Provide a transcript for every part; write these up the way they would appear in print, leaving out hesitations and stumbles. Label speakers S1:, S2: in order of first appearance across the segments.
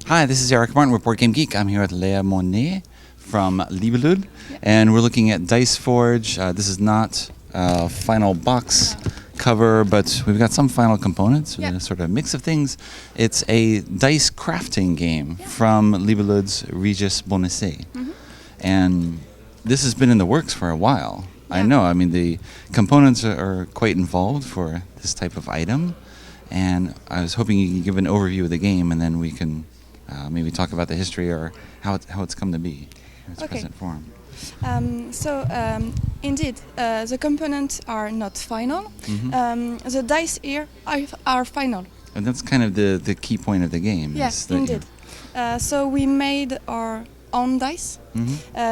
S1: Hi, this is Eric Martin with Board Game Geek. I'm here with Léa Monet from Libelud, and we're looking at Dice Forge. This is not a final box cover, but we've got some final components, a sort of mix of things. It's a dice crafting game from Libelud's Regis Bonesset. And this has been in the works for a while. I know, I mean, the components are quite involved for this type of item, and I was hoping you could give an overview of the game, and then we can maybe talk about the history or how it's come to be in its present form.
S2: Indeed, the components are not final. The dice here are final.
S1: And that's kind of the key point of the game.
S2: Yes, indeed. So we made our own dice.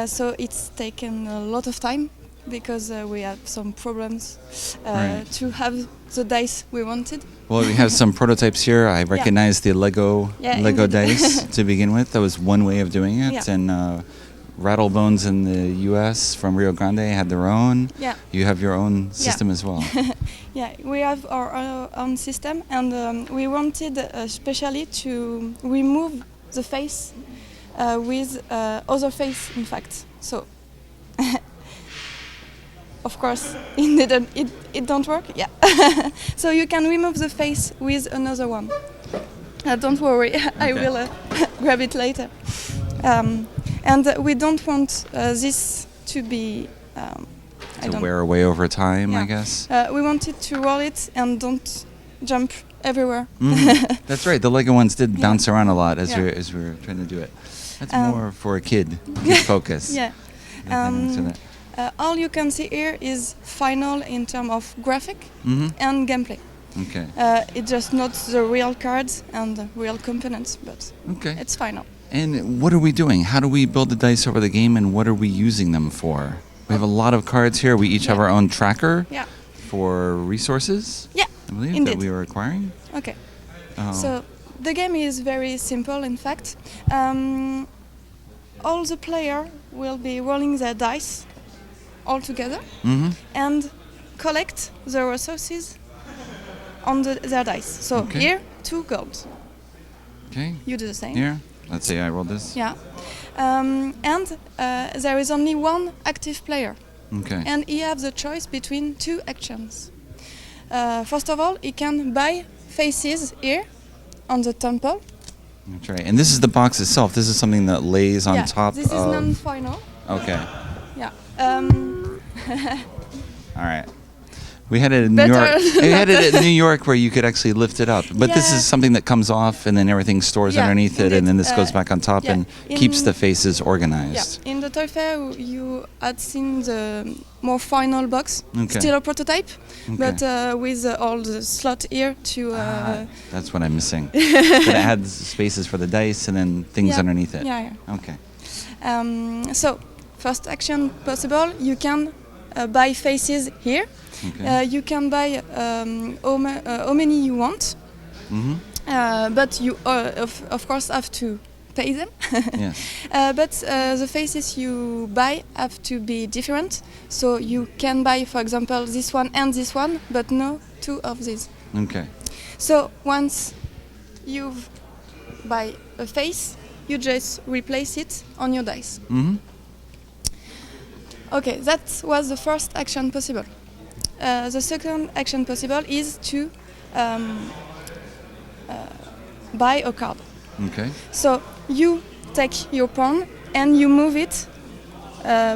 S2: So it's taken a lot of time because we have some problems to have the dice we wanted.
S1: Well, we have some prototypes here. I recognize the Lego dice to begin with. That was one way of doing it. And Rattlebones in the U.S. from Rio Grande had their own. You have your own system as well.
S2: We have our own system, and we wanted especially to remove the face with other face, in fact. So, of course, it don't work. So you can remove the face with another one. Don't worry, I will grab it later. And we don't want this to be
S1: to wear away over time, I guess.
S2: We wanted to roll it and don't jump everywhere.
S1: That's right. The Lego ones did bounce around a lot as we were trying to do it. That's more for a kid focus.
S2: All you can see here is final in terms of graphic and gameplay.
S1: Okay.
S2: It's just not the real cards and the real components, but it's final.
S1: And what are we doing? How do we build the dice over the game, and what are we using them for? We have a lot of cards here. We each have our own tracker for resources. I believe
S2: indeed.
S1: that we were acquiring.
S2: Okay. So the game is very simple, in fact. All the players will be rolling their dice all together and collect the resources on their dice. So here, 2 gold.
S1: Okay.
S2: You do the same.
S1: Here. Let's say I rolled this.
S2: And there is only one active player.
S1: Okay.
S2: And he has the choice between 2 actions. First of all, he can buy faces here on the temple.
S1: That's right. And this is the box itself. This is something that lays on top
S2: this is non-final.
S1: Okay.
S2: All
S1: right. We had it in New York. We had it in New York where you could actually lift it up. But this is something that comes off and then everything stores underneath it, and then this goes back on top and keeps the faces organized.
S2: In the toy fair, you had seen the more final box, still a prototype, but with all the slot here to...
S1: that's what I'm missing. But it had spaces for the dice and then things underneath it. Okay.
S2: So, first action possible, you can buy faces here. You can buy how many you want, but you of course have to pay them. But the faces you buy have to be different. So you can buy, for example, this one and this one, but no 2 of these.
S1: Okay.
S2: So once you buy a face, you just replace it on your dice. Okay, that was the first action possible. The second action possible is to buy a card.
S1: Okay.
S2: So you take your pawn and you move it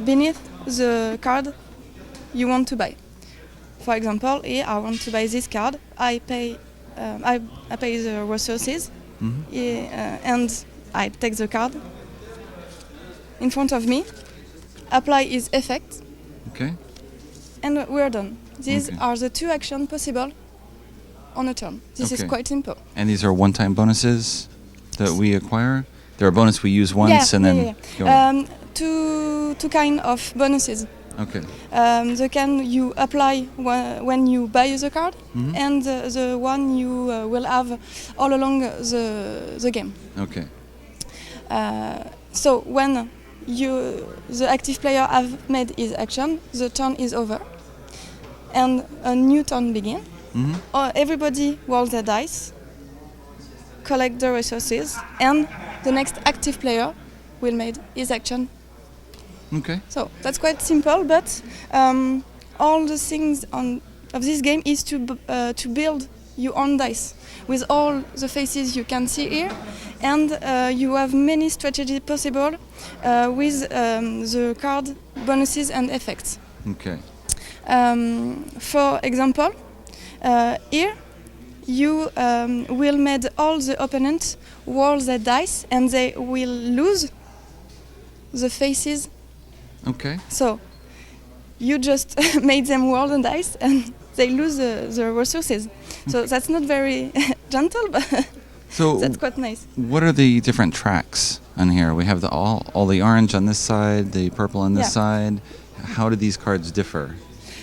S2: beneath the card you want to buy. For example, here I want to buy this card. I pay the resources, and I take the card in front of me. Apply his effect.
S1: Okay.
S2: And we're done. These are the 2 actions possible on a turn. This is quite simple.
S1: And these are one-time bonuses that we acquire? They're a bonus we use once and then go.
S2: Two kind of bonuses.
S1: Okay.
S2: The can you apply when you buy the card, and the one you will have all along the game.
S1: Okay.
S2: So when the active player have made his action, the turn is over, and a new turn begins. Everybody rolls their dice, collect the resources, and the next active player will make his action.
S1: Okay.
S2: So that's quite simple, but all the things of this game is to build your own dice with all the faces you can see here, and you have many strategies possible with the card bonuses and effects.
S1: Okay.
S2: For example, here you will make all the opponents roll their dice, and they will lose the faces.
S1: Okay.
S2: So you just made them roll the dice, and they lose the resources. So that's not very gentle, but
S1: So
S2: that's quite nice.
S1: what are the different tracks on here? We have all the orange on this side, the purple on this side. How do these cards differ?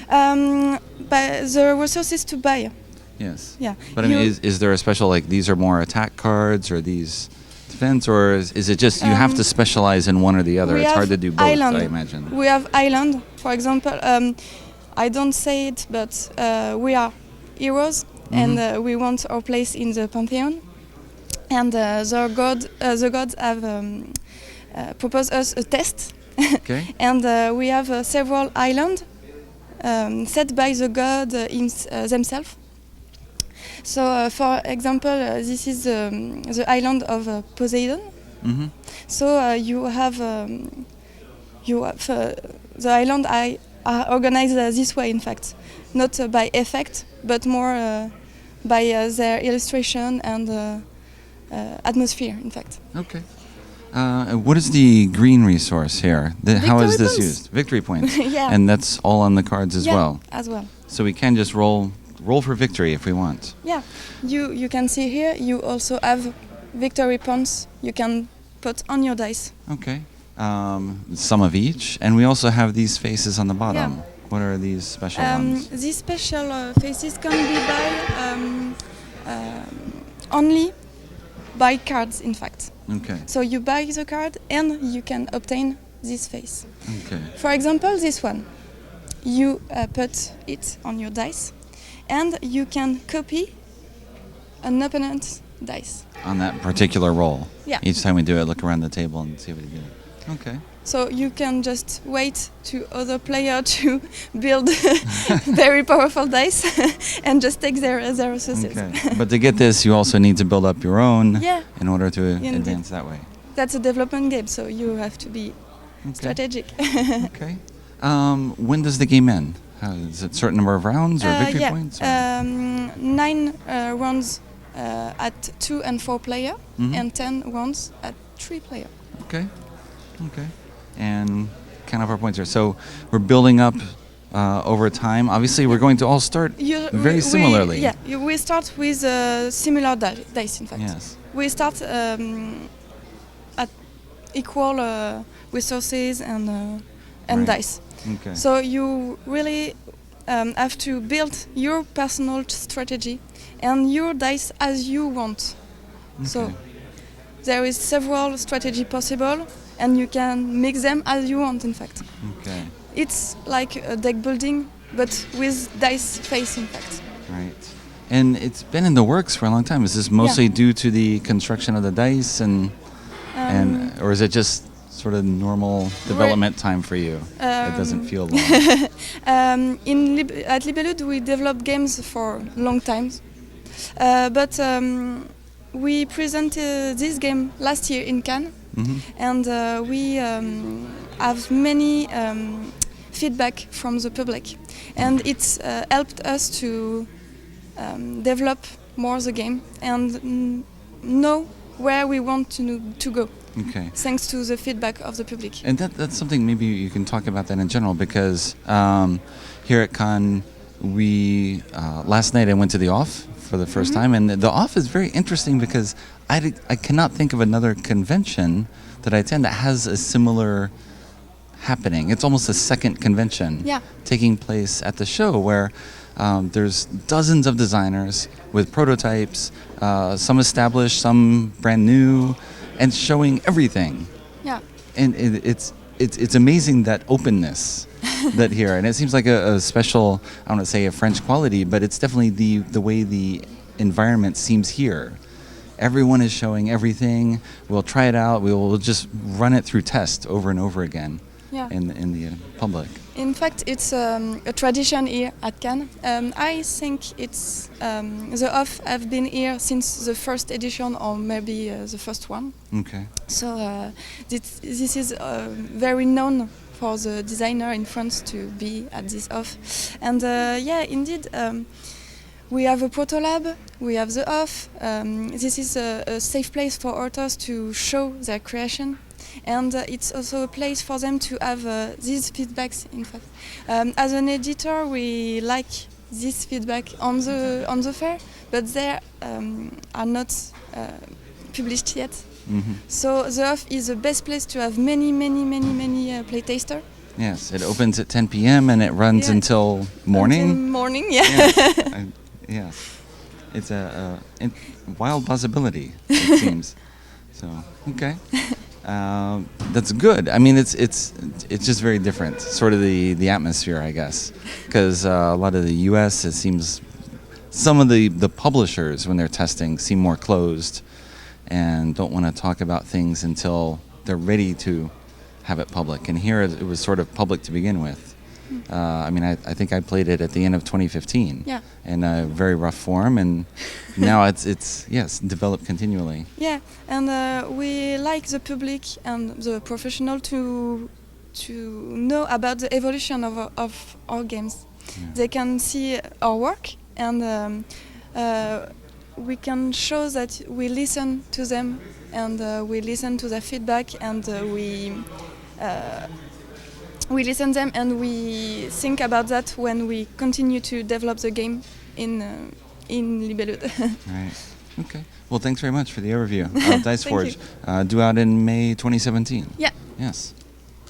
S2: But the resources to buy.
S1: Yes.
S2: Yeah.
S1: But I mean, is there a special, like, these are more attack cards, or these defense, or is it just you have to specialize in one or the other?
S2: We
S1: It's hard
S2: have
S1: to do both,
S2: island.
S1: I imagine.
S2: We have island, for example. I don't say it, but we are heroes, and we want our place in the pantheon. And the gods have proposed us a test.
S1: Okay.
S2: And we have several islands set by the god themselves. So, for example, this is the island of Poseidon.
S1: Mm-hmm.
S2: So you have the island are organized this way, in fact, not by effect, but more by their illustration and atmosphere, in fact.
S1: Okay. What is the green resource here? How is
S2: Victory
S1: this
S2: points.
S1: used? Victory points.
S2: Yeah.
S1: And that's all on the cards as well.
S2: As well.
S1: So we can just roll for victory if we want.
S2: Yeah, you can see here. You also have victory points you can put on your dice.
S1: Okay. Some of each, and we also have these faces on the bottom.
S2: Yeah.
S1: What are these special ones?
S2: These special faces can be only by cards, in fact.
S1: Okay.
S2: So you buy the card and you can obtain this face.
S1: Okay.
S2: For example, this one. You put it on your dice, and you can copy an opponent's dice.
S1: On that particular roll.
S2: Yeah.
S1: Each time we do it, look around the table and see what we do. Okay.
S2: So you can just wait to other player to build very powerful dice and just take their resources.
S1: Okay. But to get this, you also need to build up your own
S2: Yeah.
S1: in order to
S2: Indeed.
S1: advance that way.
S2: That's a development game, so you have to be strategic.
S1: Okay. When does the game end? Is it a certain number of rounds or victory points? Or?
S2: 9 rounds at 2 and 4 player, and 10 rounds at 3 player.
S1: Okay. Okay. And count up our points here. So we're building up over time. Obviously, we're going to all start very similarly.
S2: We start with similar dice, in fact.
S1: Yes.
S2: We start at equal resources and
S1: Right.
S2: dice.
S1: Okay.
S2: So you really have to build your personal strategy and your dice as you want. So
S1: Okay.
S2: there is several strategy possible, and you can mix them as you want, in fact.
S1: Okay.
S2: It's like a deck building, but with dice face, in fact.
S1: Right. And it's been in the works for a long time. Is this mostly due to the construction of the dice, and or is it just sort of normal development time for you? It doesn't feel long.
S2: At Libellude, we developed games for long times, but we presented this game last year in Cannes, and we have many feedback from the public, and it's helped us to develop more the game and know where we want to go.
S1: Okay.
S2: Thanks to the feedback of the public.
S1: And that's something maybe you can talk about that in general, because here at Cannes, we last night I went to the Off for the first time, and the Off is very interesting because I cannot think of another convention that I attend that has a similar happening. It's almost a second convention taking place at the show where there's dozens of designers with prototypes, some established, some brand new, and showing everything.
S2: Yeah.
S1: And it's amazing that openness that here, and it seems like a special, I don't want to say a French quality, but it's definitely the way the environment seems here everyone is showing everything. We'll try it out. We'll just run it through test over and over again in the public.
S2: In fact, it's a tradition here at Cannes. I think it's the OFF have been here since the first edition, or maybe the first one.
S1: Okay.
S2: So this is very known for the designer in France to be at this OFF. And indeed, we have a proto lab, we have the OFF. This is a safe place for authors to show their creation. And it's also a place for them to have these feedbacks, in fact. As an editor, we like this feedback on the fair, but they are not published yet.
S1: Mm-hmm.
S2: So the OFF is the best place to have many playtesters.
S1: Yes, it opens at 10 p.m. and it runs until morning.
S2: Until morning, yeah.
S1: Yes, it's a wild possibility, it seems. So okay. That's good. I mean, it's just very different, sort of the atmosphere, I guess, because a lot of the U.S. it seems some of the publishers when they're testing seem more closed and don't want to talk about things until they're ready to have it public. And here it was sort of public to begin with. I mean, I think I played it at the end of 2015 in a very rough form, and now it's developed continually.
S2: Yeah, and we like the public and the professional to know about the evolution of our games. Yeah. They can see our work, and we can show that we listen to them, and we listen to their feedback, and we listen them, and we think about that when we continue to develop the game in Libellud.
S1: Right. Okay. Well, thanks very much for the overview of Dice Forge. Due out in May 2017.
S2: Yeah.
S1: Yes.